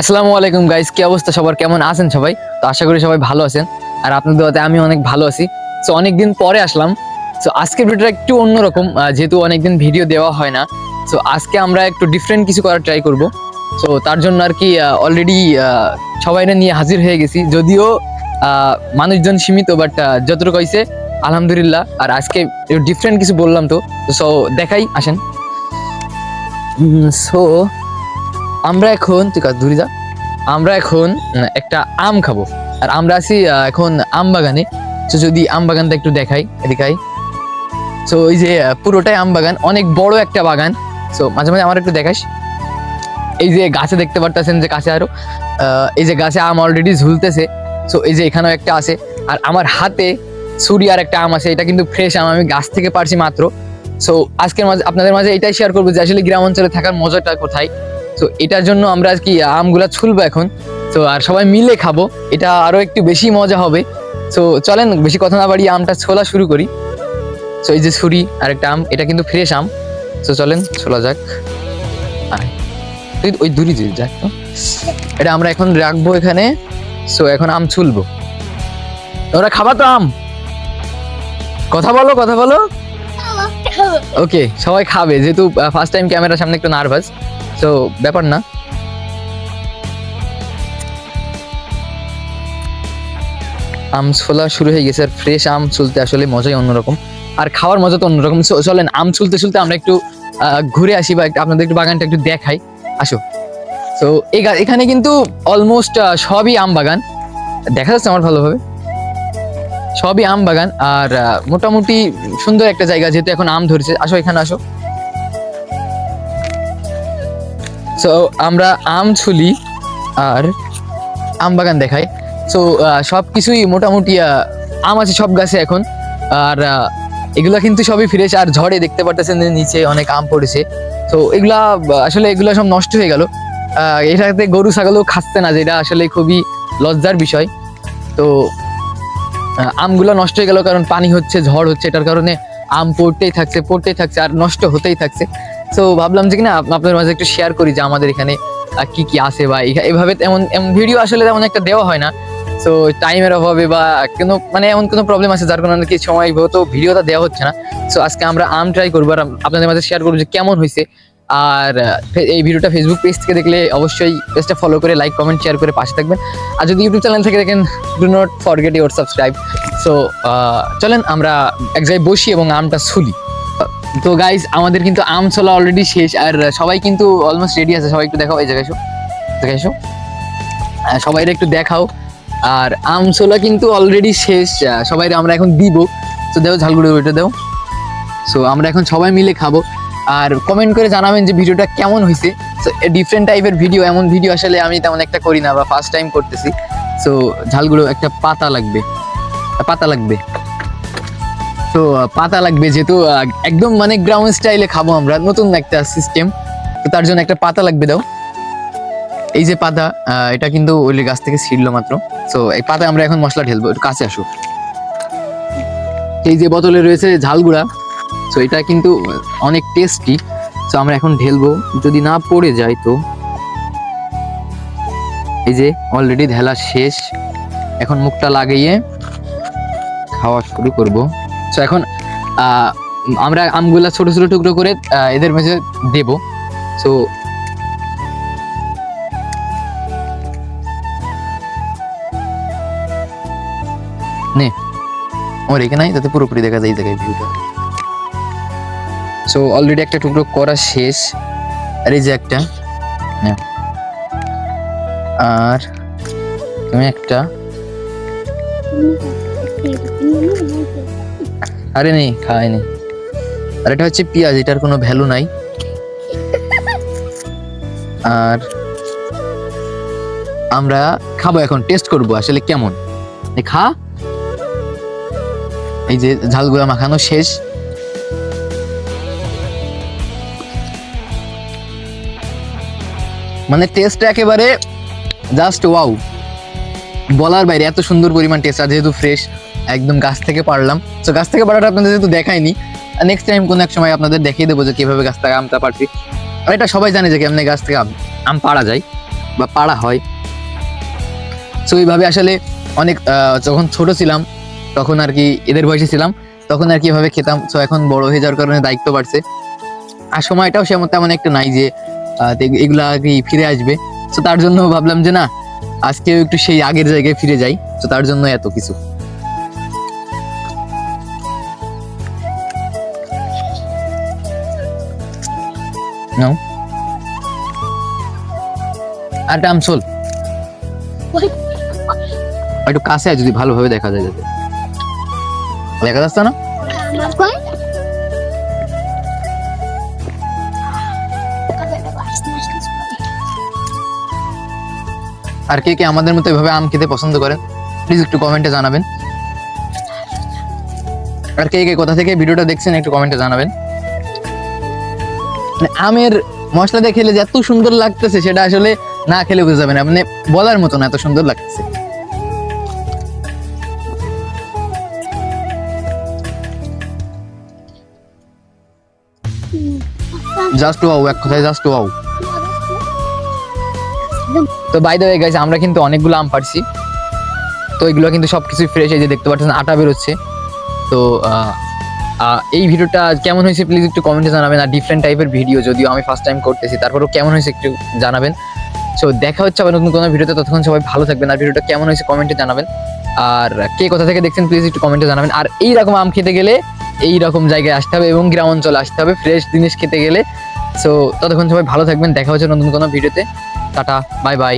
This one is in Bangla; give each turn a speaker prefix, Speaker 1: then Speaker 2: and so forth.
Speaker 1: আসসালামু আলাইকুম গাইস, কি অবস্থা সবার? কেমন আছেন সবাই? তো আশা করি সবাই ভালো আছেন। আর আপনাদের দোয়াতে আমি অনেক ভালো আছি। সো অনেকদিন পরে আসলাম। সো আজকের ভিডিওটা একটু অন্যরকম, যেহেতু অনেকদিন ভিডিও দেওয়া হয় না। সো আজকে আমরা একটু ডিফারেন্ট কিছু করার ট্রাই করব। সো তার জন্য আর কি অলরেডি সবাইকে নিয়ে হাজির হয়ে গেছি, যদিও মানুষজন সীমিত, বাট যতটুকু হয়েছে আলহামদুলিল্লাহ। আর আজকে ডিফারেন্ট কিছু বললাম, তো সো দেখাই আসেন। সো আমরা এখন দূরে যা আমরা এখন একটা আম খাবো। আর আমরা আছি এখন আম বাগানে। তো যদি আম বাগানটা একটু দেখাই, এদিকাই। সো এই যে পুরোটাই আম বাগান, অনেক বড় একটা বাগান। সো মাঝে মাঝে আমার একটু দেখাস। এই যে গাছে দেখতে পারতেছেন যে কাছে আরো এই যে গাছে আম অলরেডি ঝুলতেছে। সো এই যে এখানেও একটা আছে। আর আমার হাতে ছুরি আর একটা আম আছে, এটা কিন্তু ফ্রেশ আম, আমি গাছ থেকে পারছি মাত্র। সো আজকের মাঝে আপনাদের মাঝে এটাই শেয়ার করবো যে আসলে গ্রাম অঞ্চলে থাকার মজাটা কোথায়। তো এটার জন্য আমরা আর কি আমগুলা ছুলবো এখন। তো আর সবাই মিলে খাবো, এটা আরো একটু বেশি মজা হবে। তো চলেন বেশি কথা না বাড়িয়ে আমটা ছোলা শুরু করি। তো এই যে ছুরি আর একটা আম, এটা কিন্তু ফ্রেশ আম। তো চলেন ছোলা যাক। তুই ওই দূরি যাক। তো এটা আমরা এখন রাখবো এখানে। সো এখন আম ছুলবো। তোমরা খাবা তো আম? কথা বলো, কথা বলো। ওকে, সবাই খাবে, যেহেতু ফার্স্ট টাইম ক্যামেরার সামনে একটু নার্ভাস। তো ব্যাপার না। আম ছোলা শুরু হয়ে গেছে। আর ফ্রেশ আম ছুলতে আসলে মজাই অন্যরকম, আর খাওয়ার মজা তো অন্যরকম। চলেন আম ছুলতে ছুলতে আমরা একটু ঘুরে আসি, বা আপনাদের একটু বাগানটা একটু দেখাই। আসো। তো এখানে কিন্তু অলমোস্ট সবই আম বাগান, দেখা যাচ্ছে আমার ভালোভাবে। সবই আম বাগান, আর মোটামুটি সুন্দর একটা জায়গা, যেহেতু এখন আম ধরেছে। আসো এখানে আসো। সো আমরা আম ছুলি আর আম বাগান দেখাই। সো সবকিছুই মোটামুটি আম আছে সব গাছে এখন। আর এগুলা কিন্তু সবই ফ্রেশ। আর ঝড়ে দেখতে পারতেছেন যে নিচে অনেক আম পড়েছে। তো এগুলা আসলে এগুলা সব নষ্ট হয়ে গেল। এটাতে গরু ছাগলও খাচ্ছে না, যেটা আসলে খুবই লজ্জার বিষয়। তো আমগুলো নষ্ট হয়ে গেল, কারণ পানি হচ্ছে, ঝড় হচ্ছে, এটার কারণে আম পড়তেই থাকছে আর নষ্ট হতেই থাকছে। তো ভাবলাম যে কিনা আপনাদের মাঝে একটু শেয়ার করি যে আমাদের এখানে কি কি আছে, বা এভাবে এমন ভিডিও আসলে তেমন একটা দেওয়া হয় না। তো টাইমের অভাবে বা এমন কোনো প্রবলেম আছে, যার কারণে কি সময় তো ভিডিওটা দেওয়া হচ্ছে না। তো আজকে আমরা আম ট্রাই করবো, আর আপনাদের মাঝে শেয়ার করবো যে কেমন হয়েছে। আর এই ভিডিওটা ফেসবুক পেজ থেকে দেখলে অবশ্যই পেজটা ফলো করে লাইক কমেন্ট শেয়ার করে পাশে থাকবেন। আর যদি ইউটিউব চ্যানেল থেকে দেখেন, do not forget your subscribe. So চলেন আমরা এক জায়গায় বসি এবং আমটা ছুলি। তো গাইজ, আমাদের কিন্তু আম ছোলা অলরেডি শেষ, আর সবাই কিন্তু অলমোস্ট রেডি আছে। সবাই একটু দেখাও, এই জায়গায় এসো সবাই একটু দেখাও। আর আম ছোলা কিন্তু অলরেডি শেষ, সবাই আমরা এখন দিব। তো দেও ঝালগুড়ি, ওইটা দেও। সো আমরা এখন সবাই মিলে খাবো। আর কমেন্ট করে জানাবেন যে ভিডিওটা কেমন হয়েছে। সো ডিফারেন্ট টাইপের ভিডিও, এমন ভিডিও আসলে আমি তেমন একটা করি না, বা ফার্স্ট টাইম করতেছি। সো ঝালগুড়ো একটা পাতা লাগবে। তো পাতা লাগবে, যেহেতু একদম গ্রাউন্ড স্টাইলে খাবো আমরা, নতুন একটা সিস্টেম। তো তার জন্য একটা পাতা লাগবে। দাও এই যে পাতা, এটা কিন্তু ওই গাছ থেকে ছিঁড়লো মাত্র। তো এই পাতা আমরা এখন মশলা ঢেলবো। একটু কাছে আসো। এই যে বোতলে রয়েছে ঝালগুড়া, তো এটা কিন্তু অনেক টেস্টি। তো আমরা এখন ঢেলবো, যদি না পড়ে যায় তো। এই যে অলরেডি ঢেলা শেষ, এখন মুখটা লাগিয়ে খাওয়া শুরু করব। তো এখন আমরা আমগুলা ছোট ছোট টুকরো করে এদের মাঝে দেব। তো নে আমার এখানে নাই, তাতে পুরোপুরি দেখা যায় এই জায়গায় ভিউটা। সো অলরেডি একটা টুকরো করা শেষ। আর এই যে একটা, আর তুমি একটা। আরে নেই, খাওয়াইনি। আর এটা হচ্ছে পেঁয়াজ, এটার কোনো ভ্যালু নাই। আর আমরা খাবো এখন, টেস্ট করবো আসলে কেমন। খা। এই যে ঝালগুলা মাখানো শেষ। টেস্টটা একেবারে জাস্ট ওয়াও, বলার বাইরে, এত সুন্দর পরিমাণ টেস্ট। আর যেহেতু ফ্রেশ, একদম গাছ থেকে পারলাম। তো গাছ থেকে পাড়াটা আপনাদের যেহেতু দেখায়নি, নেক্সট টাইম কোনো এক সময় আপনাদের দেখিয়ে দেবো যে কিভাবে গাছ থেকে আমটা পারছি। আর এটা সবাই জানে যে কেমনে গাছ থেকে আম পাড়া যায়। বা পাড়া হয়। সো এইভাবে আসলে অনেক যখন ছোট ছিলাম তখন আর কি এদের বয়সে ছিলাম তখন আর কি এভাবে খেতাম। সো এখন বড় হয়ে যাওয়ার কারণে দায়িত্ব বাড়ছে আর সময়টাও তেমন একটা নাই যে এগুলা আর কি ফিরে আসবে। তো তার জন্য ভাবলাম যে না আজকেও একটু সেই আগের জায়গায় ফিরে যাই। তো তার জন্য এত কিছু। নাও আর আমসল একটু কাছে যদি ভালোভাবে দেখা যায় যাতে দেখা যাচ্ছে না। আর কে কে আমাদের মতো এভাবে আম খেতে পছন্দ করেন প্লিজ একটু কমেন্টে জানাবেন। আর কে কে কোথা থেকে ভিডিওটা দেখছেন একটু কমেন্টে জানাবেন। মানে আমের মশলা দিয়ে খেলে যে এত সুন্দর লাগতেছে সেটা আসলে না খেলে বোঝা যাবে না, মানে বলার মতো না এত সুন্দর লাগতেছে। জাস্ট ওয়াও, এক কথায় জাস্ট ওয়াও। তো বাই দ্য ওয়ে গাইস আমরা কিন্তু অনেকগুলো আম পারছি। তো এগুলো কিন্তু সবকিছুই ফ্রেশ, এই যে দেখতে পাচ্ছেন আটা বেরোচ্ছে। তো এই ভিডিওটা কেমন হয়েছে প্লিজ একটু কমেন্টে জানাবেন। আর ডিফারেন্ট টাইপের ভিডিও, যদিও আমি ফার্স্ট টাইম করতেছি তারপরেও কেমন হয়েছে একটু জানাবেন। সো দেখা হচ্ছে আবার নতুন কোনো ভিডিওতে, ততক্ষণ সবাই ভালো থাকবেন। আর ভিডিওটা কেমন হয়েছে কমেন্টে জানাবেন। আর কে কোথা থেকে দেখছেন প্লিজ একটু কমেন্টে জানাবেন। আর এইরকম আম খেতে গেলে এইরকম জায়গায় আসতে হবে এবং গ্রাম অঞ্চলে আসতে হবে ফ্রেশ জিনিস খেতে গেলে। সো ততক্ষণ সবাই ভালো থাকবেন, দেখা হচ্ছে নতুন কোনো ভিডিওতে। Tata, bye bye.